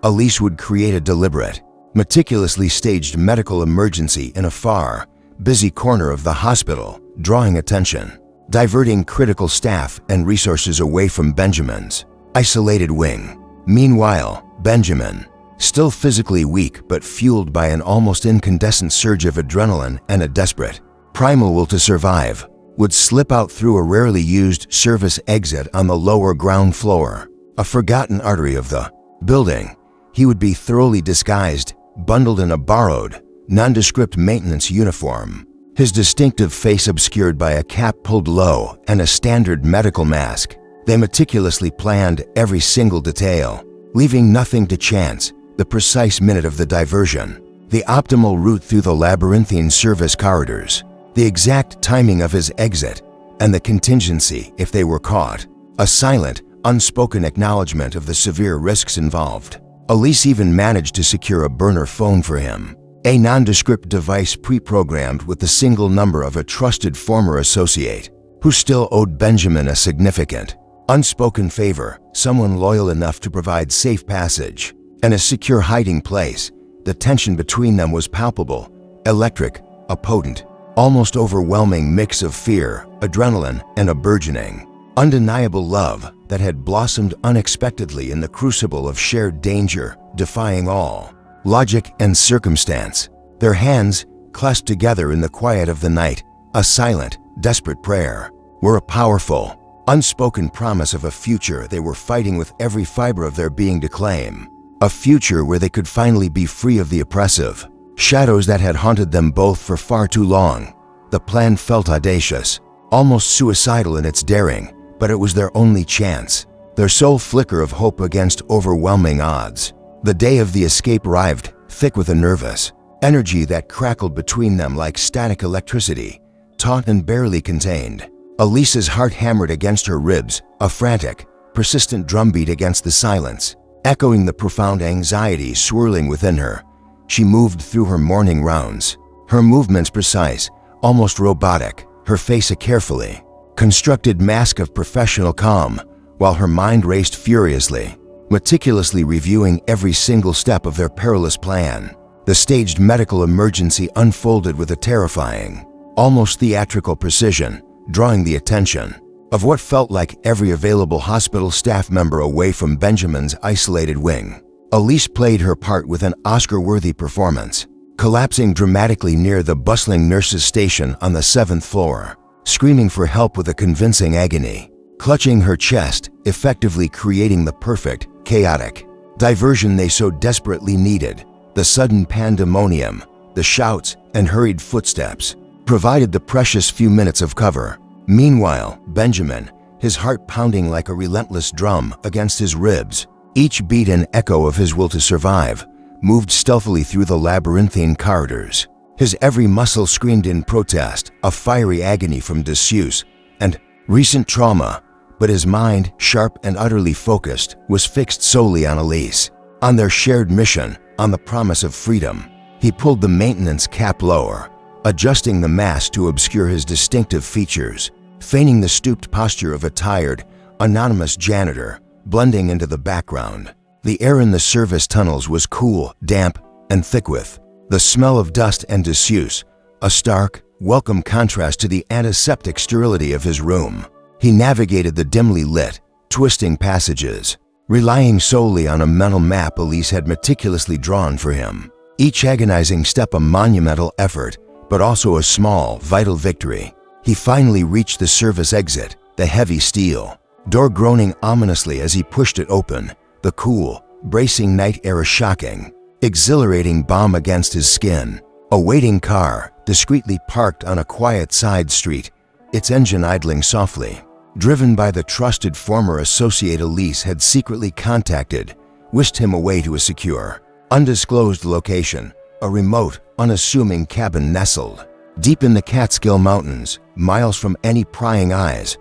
Elise would create a deliberate, meticulously staged medical emergency in a far, busy corner of the hospital, drawing attention, diverting critical staff and resources away from Benjamin's isolated wing. Meanwhile, Benjamin, still physically weak but fueled by an almost incandescent surge of adrenaline and a desperate, primal will to survive, would slip out through a rarely used service exit on the lower ground floor, a forgotten artery of the building. He would be thoroughly disguised, bundled in a borrowed, nondescript maintenance uniform, his distinctive face obscured by a cap pulled low and a standard medical mask. They meticulously planned every single detail, leaving nothing to chance: the precise minute of the diversion, the optimal route through the labyrinthine service corridors, the exact timing of his exit, and the contingency if they were caught. A silent, unspoken acknowledgement of the severe risks involved. Elise even managed to secure a burner phone for him, a nondescript device pre-programmed with the single number of a trusted former associate who still owed Benjamin a significant, unspoken favor, someone loyal enough to provide safe passage and a secure hiding place. The tension between them was palpable, electric, a potent, almost overwhelming mix of fear, adrenaline, and a burgeoning, undeniable love that had blossomed unexpectedly in the crucible of shared danger, defying all logic and circumstance. Their hands, clasped together in the quiet of the night, a silent, desperate prayer, were a powerful, unspoken promise of a future they were fighting with every fiber of their being to claim. A future where they could finally be free of the oppressive shadows that had haunted them both for far too long. The plan felt audacious, almost suicidal in its daring, but it was their only chance, their sole flicker of hope against overwhelming odds. The day of the escape arrived, thick with a nervous energy that crackled between them like static electricity, taut and barely contained. Elise's heart hammered against her ribs, a frantic, persistent drumbeat against the silence, echoing the profound anxiety swirling within her. She moved through her morning rounds, her movements precise, almost robotic, her face a carefully constructed mask of professional calm, while her mind raced furiously. meticulously reviewing every single step of their perilous plan. The staged medical emergency unfolded with a terrifying, almost theatrical precision, drawing the attention of what felt like every available hospital staff member away from Benjamin's isolated wing. Elise played her part with an Oscar-worthy performance, collapsing dramatically near the bustling nurses' station on the 7th floor, screaming for help with a convincing agony, clutching her chest, effectively creating the perfect, chaotic diversion they so desperately needed. The sudden pandemonium, the shouts and hurried footsteps, provided the precious few minutes of cover. Meanwhile, Benjamin, his heart pounding like a relentless drum against his ribs, each beat an echo of his will to survive, moved stealthily through the labyrinthine corridors. His every muscle screamed in protest, a fiery agony from disuse and recent trauma, but his mind, sharp and utterly focused, was fixed solely on Elise, on their shared mission, on the promise of freedom. He pulled the maintenance cap lower, adjusting the mask to obscure his distinctive features, feigning the stooped posture of a tired, anonymous janitor, blending into the background. The air in the service tunnels was cool, damp, and thick with the smell of dust and disuse, a stark, welcome contrast to the antiseptic sterility of his room. He navigated the dimly lit, twisting passages, relying solely on a mental map Elise had meticulously drawn for him. Each agonizing step a monumental effort, but also a small, vital victory. He finally reached the service exit, the heavy steel door groaning ominously as he pushed it open, the cool, bracing night air a shocking, exhilarating balm against his skin. A waiting car, discreetly parked on a quiet side street, its engine idling softly, driven by the trusted former associate Elise had secretly contacted, whisked him away to a secure, undisclosed location, a remote, unassuming cabin nestled deep in the Catskill Mountains, miles from any prying eyes.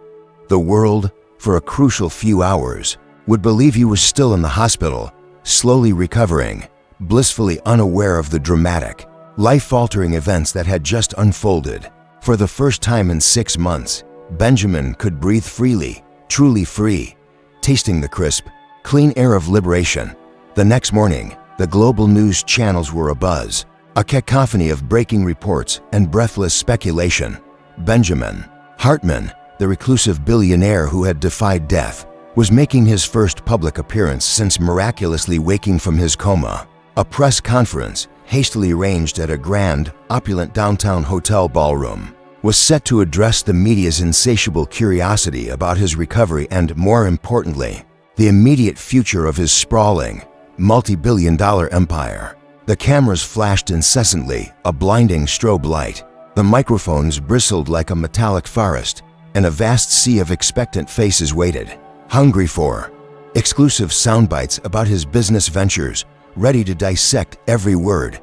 The world, for a crucial few hours, would believe he was still in the hospital, slowly recovering, blissfully unaware of the dramatic, life-altering events that had just unfolded. For the first time in 6 months, Benjamin could breathe freely, truly free, tasting the crisp, clean air of liberation. The next morning, the global news channels were abuzz, a cacophony of breaking reports and breathless speculation. Benjamin Hartman, the reclusive billionaire who had defied death, was making his first public appearance since miraculously waking from his coma. A press conference, hastily arranged at a grand, opulent downtown hotel ballroom, was set to address the media's insatiable curiosity about his recovery and, more importantly, the immediate future of his sprawling, multi-billion-dollar empire. The cameras flashed incessantly, a blinding strobe light. The microphones bristled like a metallic forest, and a vast sea of expectant faces waited, hungry for exclusive soundbites about his business ventures, ready to dissect every word.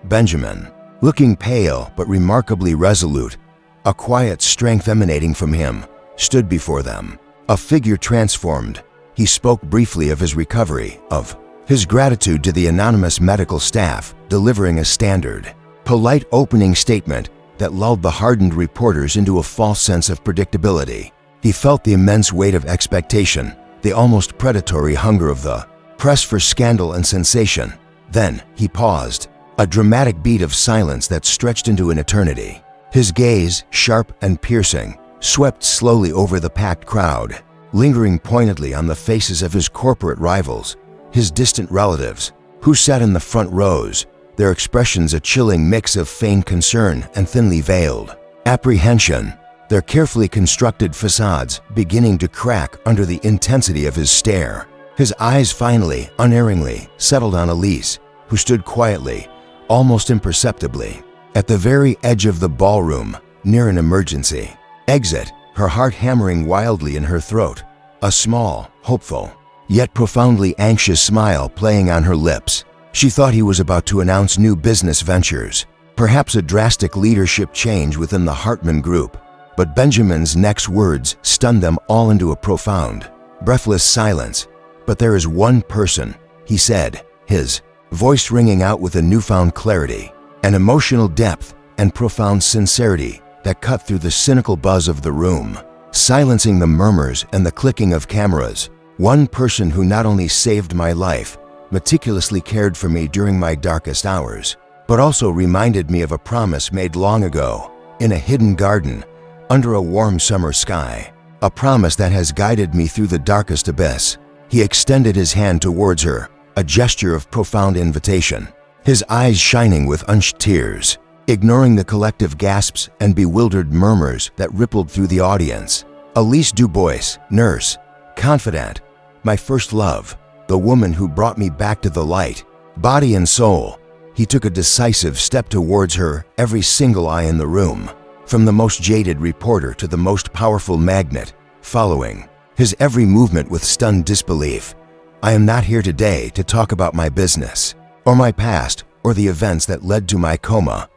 Benjamin, looking pale but remarkably resolute, a quiet strength emanating from him, stood before them, a figure transformed. He spoke briefly of his recovery, of his gratitude to the anonymous medical staff, delivering a standard, polite opening statement that lulled the hardened reporters into a false sense of predictability. He felt the immense weight of expectation, the almost predatory hunger of the press for scandal and sensation. Then he paused, a dramatic beat of silence that stretched into an eternity. His gaze, sharp and piercing, swept slowly over the packed crowd, lingering pointedly on the faces of his corporate rivals, his distant relatives, who sat in the front rows, their expressions a chilling mix of feigned concern and thinly veiled apprehension, their carefully constructed facades beginning to crack under the intensity of his stare. His eyes finally, unerringly, settled on Elise, who stood quietly, almost imperceptibly, at the very edge of the ballroom, near an emergency exit, her heart hammering wildly in her throat, a small, hopeful, yet profoundly anxious smile playing on her lips. She thought he was about to announce new business ventures, perhaps a drastic leadership change within the Hartman Group. But Benjamin's next words stunned them all into a profound, breathless silence. "But there is one person," he said, his voice ringing out with a newfound clarity, an emotional depth and profound sincerity that cut through the cynical buzz of the room, silencing the murmurs and the clicking of cameras. One person who not only saved my life, meticulously cared for me during my darkest hours, but also reminded me of a promise made long ago, in a hidden garden, under a warm summer sky. A promise that has guided me through the darkest abyss. He extended his hand towards her, a gesture of profound invitation, his eyes shining with unshed tears, ignoring the collective gasps and bewildered murmurs that rippled through the audience. Elise Dubois, nurse, confidant, my first love, the woman who brought me back to the light, body and soul. He took a decisive step towards her, every single eye in the room, from the most jaded reporter to the most powerful magnet, following his every movement with stunned disbelief. I am not here today to talk about my business, or my past, or the events that led to my coma.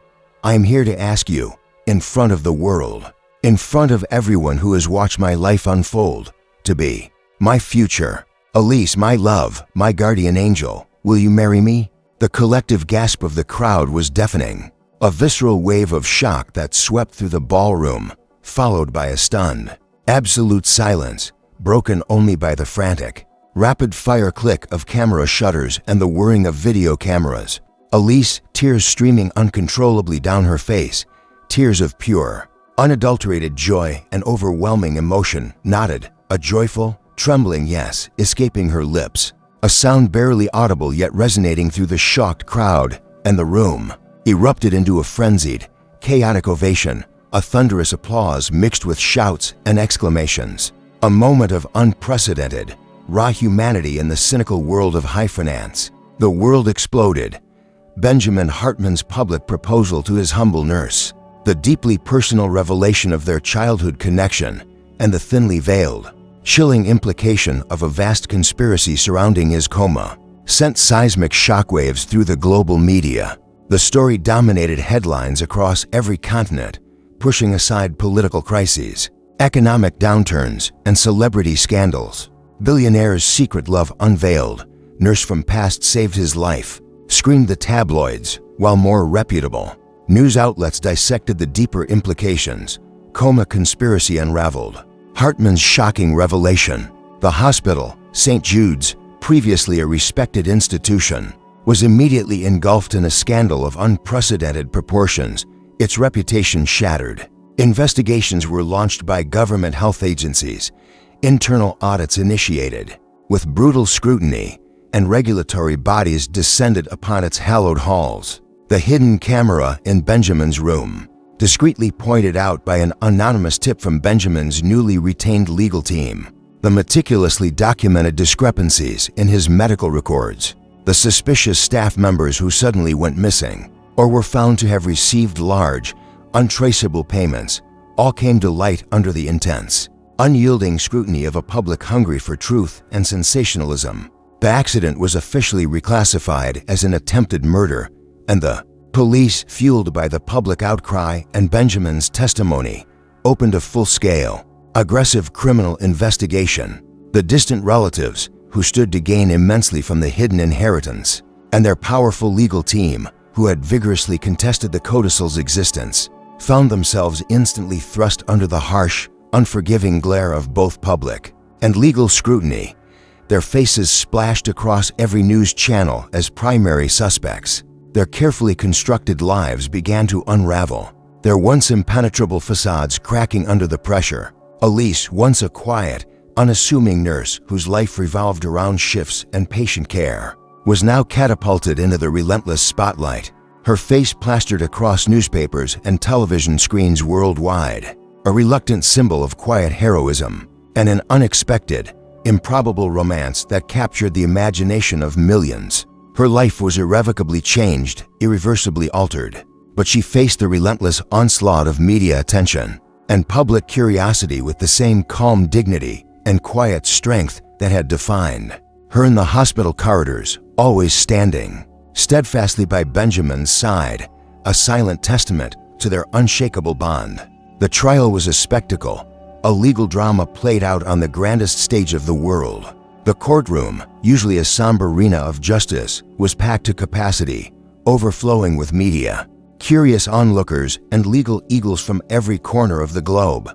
I am here to ask you, in front of the world, in front of everyone who has watched my life unfold, to be my future. Elise, my love, my guardian angel, will you marry me? The collective gasp of the crowd was deafening, a visceral wave of shock that swept through the ballroom, followed by a stunned, absolute silence, broken only by the frantic, rapid-fire click of camera shutters and the whirring of video cameras. Elise, tears streaming uncontrollably down her face, tears of pure, unadulterated joy and overwhelming emotion, nodded, a joyful, trembling yes escaping her lips, a sound barely audible yet resonating through the shocked crowd, and the room erupted into a frenzied, chaotic ovation, a thunderous applause mixed with shouts and exclamations. A moment of unprecedented, raw humanity in the cynical world of high finance. The world exploded. Benjamin Hartman's public proposal to his humble nurse, the deeply personal revelation of their childhood connection, and the thinly veiled, chilling implication of a vast conspiracy surrounding his coma, sent seismic shockwaves through the global media. The story dominated headlines across every continent, pushing aside political crises, economic downturns, and celebrity scandals. Billionaire's secret love unveiled, nurse from past saved his life, screamed the tabloids, while more reputable news outlets dissected the deeper implications. Coma conspiracy unraveled. Hartman's shocking revelation. The hospital, St. Jude's, previously a respected institution, was immediately engulfed in a scandal of unprecedented proportions, its reputation shattered. Investigations were launched by government health agencies, internal audits initiated, with brutal scrutiny, and regulatory bodies descended upon its hallowed halls. The hidden camera in Benjamin's room, discreetly pointed out by an anonymous tip from Benjamin's newly retained legal team. The meticulously documented discrepancies in his medical records. The suspicious staff members who suddenly went missing, or were found to have received large, untraceable payments, all came to light under the intense, unyielding scrutiny of a public hungry for truth and sensationalism. The accident was officially reclassified as an attempted murder, and the police, fueled by the public outcry and Benjamin's testimony, opened a full-scale, aggressive criminal investigation. The distant relatives, who stood to gain immensely from the hidden inheritance, and their powerful legal team, who had vigorously contested the codicil's existence, found themselves instantly thrust under the harsh, unforgiving glare of both public and legal scrutiny. Their faces splashed across every news channel as primary suspects. Their carefully constructed lives began to unravel, their once impenetrable facades cracking under the pressure. Elise, once a quiet, unassuming nurse whose life revolved around shifts and patient care, was now catapulted into the relentless spotlight, her face plastered across newspapers and television screens worldwide, a reluctant symbol of quiet heroism and an unexpected, improbable romance that captured the imagination of millions. Her life was irrevocably changed, irreversibly altered, but she faced the relentless onslaught of media attention and public curiosity with the same calm dignity and quiet strength that had defined her in the hospital corridors, always standing steadfastly by Benjamin's side, a silent testament to their unshakable bond. The trial was a spectacle, a legal drama played out on the grandest stage of the world. The courtroom, usually a somber arena of justice, was packed to capacity, overflowing with media, curious onlookers, and legal eagles from every corner of the globe.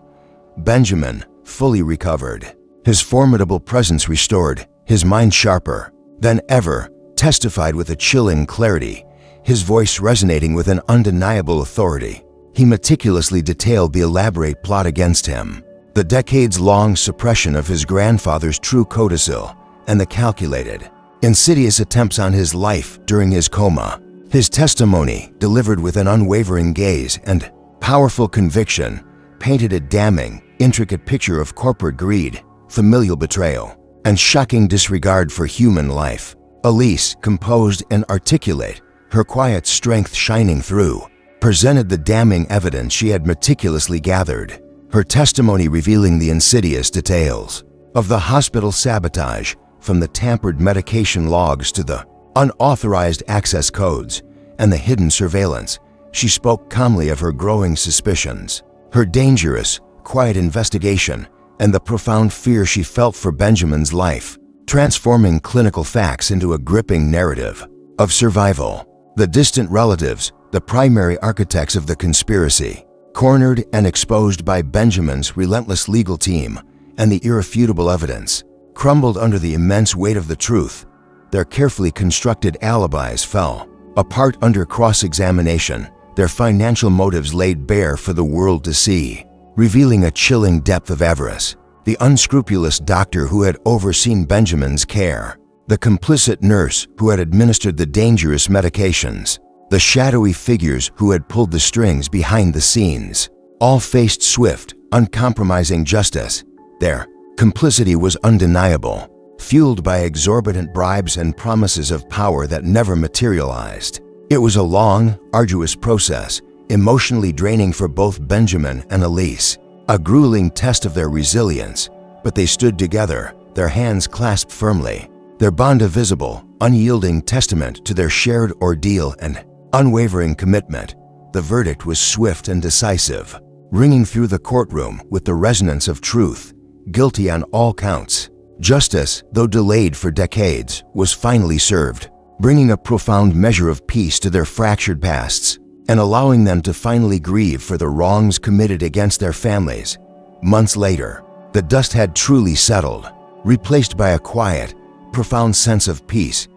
Benjamin, fully recovered, his formidable presence restored, his mind sharper than ever, testified with a chilling clarity, his voice resonating with an undeniable authority. He meticulously detailed the elaborate plot against him, the decades-long suppression of his grandfather's true codicil, and the calculated, insidious attempts on his life during his coma. His testimony, delivered with an unwavering gaze and powerful conviction, painted a damning, intricate picture of corporate greed, familial betrayal, and shocking disregard for human life. Elise, composed and articulate, her quiet strength shining through, presented the damning evidence she had meticulously gathered, her testimony revealing the insidious details of the hospital sabotage, from the tampered medication logs to the unauthorized access codes and the hidden surveillance. She spoke calmly of her growing suspicions, her dangerous, quiet investigation, and the profound fear she felt for Benjamin's life, transforming clinical facts into a gripping narrative of survival. The distant relatives, the primary architects of the conspiracy, cornered and exposed by Benjamin's relentless legal team and the irrefutable evidence, crumbled under the immense weight of the truth. Their carefully constructed alibis fell apart under cross-examination, their financial motives laid bare for the world to see, revealing a chilling depth of avarice. The unscrupulous doctor who had overseen Benjamin's care, the complicit nurse who had administered the dangerous medications, the shadowy figures who had pulled the strings behind the scenes, all faced swift, uncompromising justice. Their complicity was undeniable, fueled by exorbitant bribes and promises of power that never materialized. It was a long, arduous process, emotionally draining for both Benjamin and Elise, a grueling test of their resilience, but they stood together, their hands clasped firmly, their bond a visible, unyielding testament to their shared ordeal and unwavering commitment. The verdict was swift and decisive, ringing through the courtroom with the resonance of truth, guilty on all counts. Justice, though delayed for decades, was finally served, bringing a profound measure of peace to their fractured pasts and allowing them to finally grieve for the wrongs committed against their families. Months later, the dust had truly settled, replaced by a quiet, profound sense of peace.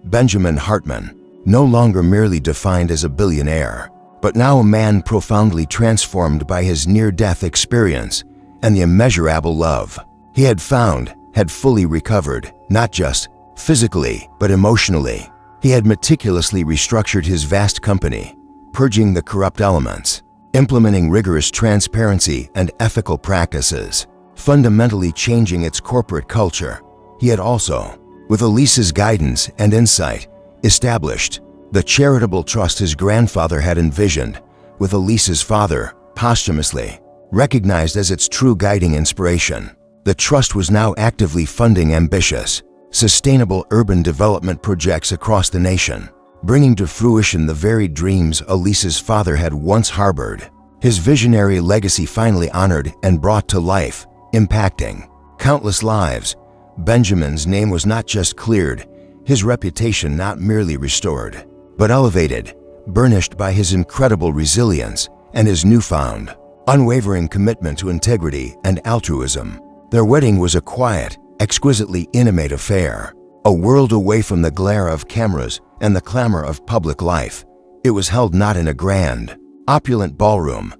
Benjamin Hartman, no longer merely defined as a billionaire, but now a man profoundly transformed by his near-death experience and the immeasurable love he had found, had fully recovered, not just physically, but emotionally. He had meticulously restructured his vast company, purging the corrupt elements, implementing rigorous transparency and ethical practices, fundamentally changing its corporate culture. He had also, with Elise's guidance and insight, established the charitable trust his grandfather had envisioned, with Elise's father, posthumously recognized as its true guiding inspiration. The trust was now actively funding ambitious, sustainable urban development projects across the nation, bringing to fruition the very dreams Elise's father had once harbored. His visionary legacy finally honored and brought to life, impacting countless lives. Benjamin's name was not just cleared, his reputation not merely restored, but elevated, burnished by his incredible resilience and his newfound, unwavering commitment to integrity and altruism. Their wedding was a quiet, exquisitely intimate affair, a world away from the glare of cameras and the clamor of public life. It was held not in a grand, opulent ballroom,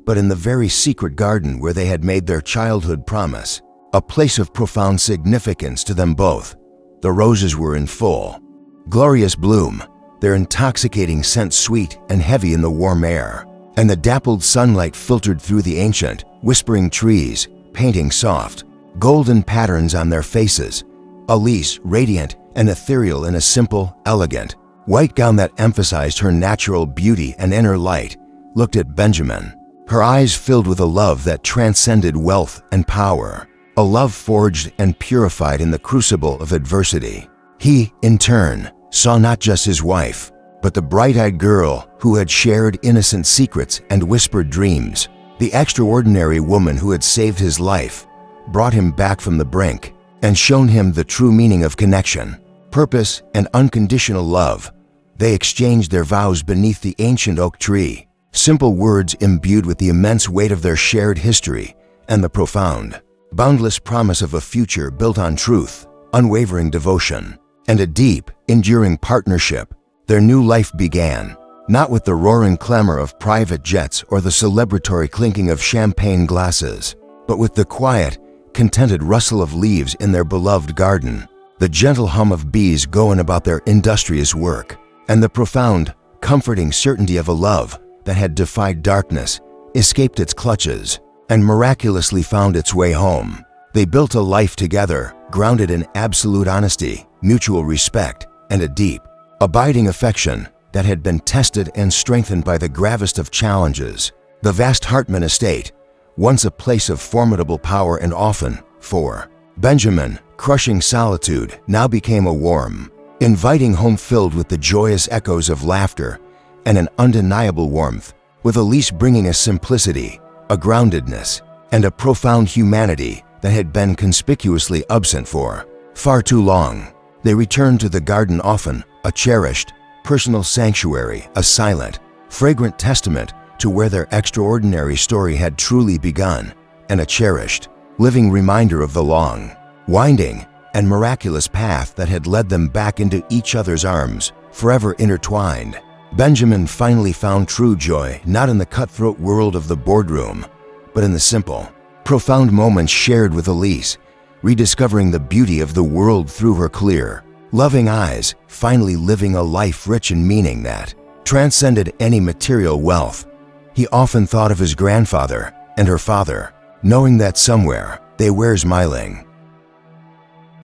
but in the very secret garden where they had made their childhood promise, a place of profound significance to them both. The roses were in full, glorious bloom, their intoxicating scent sweet and heavy in the warm air, and the dappled sunlight filtered through the ancient, whispering trees, painting soft, golden patterns on their faces. Elise, radiant and ethereal in a simple, elegant, white gown that emphasized her natural beauty and inner light, looked at Benjamin, her eyes filled with a love that transcended wealth and power, a love forged and purified in the crucible of adversity. He, in turn, saw not just his wife, but the bright-eyed girl who had shared innocent secrets and whispered dreams, the extraordinary woman who had saved his life, brought him back from the brink, and shown him the true meaning of connection, purpose, and unconditional love. They exchanged their vows beneath the ancient oak tree, simple words imbued with the immense weight of their shared history and the profound, boundless promise of a future built on truth, unwavering devotion, and a deep, enduring partnership. Their new life began, not with the roaring clamor of private jets or the celebratory clinking of champagne glasses, but with the quiet, contented rustle of leaves in their beloved garden, the gentle hum of bees going about their industrious work, and the profound, comforting certainty of a love that had defied darkness, escaped its clutches, and miraculously found its way home. They built a life together, grounded in absolute honesty, mutual respect, and a deep, abiding affection that had been tested and strengthened by the gravest of challenges. The vast Hartman estate, once a place of formidable power and often, for Benjamin, crushing solitude, now became a warm, inviting home filled with the joyous echoes of laughter and an undeniable warmth, with Elise bringing a simplicity, a groundedness, and a profound humanity that had been conspicuously absent for far too long. They returned to the garden often, a cherished, personal sanctuary, a silent, fragrant testament to where their extraordinary story had truly begun, and a cherished, living reminder of the long, winding, and miraculous path that had led them back into each other's arms, forever intertwined. Benjamin finally found true joy not in the cutthroat world of the boardroom, but in the simple, profound moments shared with Elise, rediscovering the beauty of the world through her clear, loving eyes, finally living a life rich in meaning that transcended any material wealth. He often thought of his grandfather and her father, knowing that somewhere they were smiling,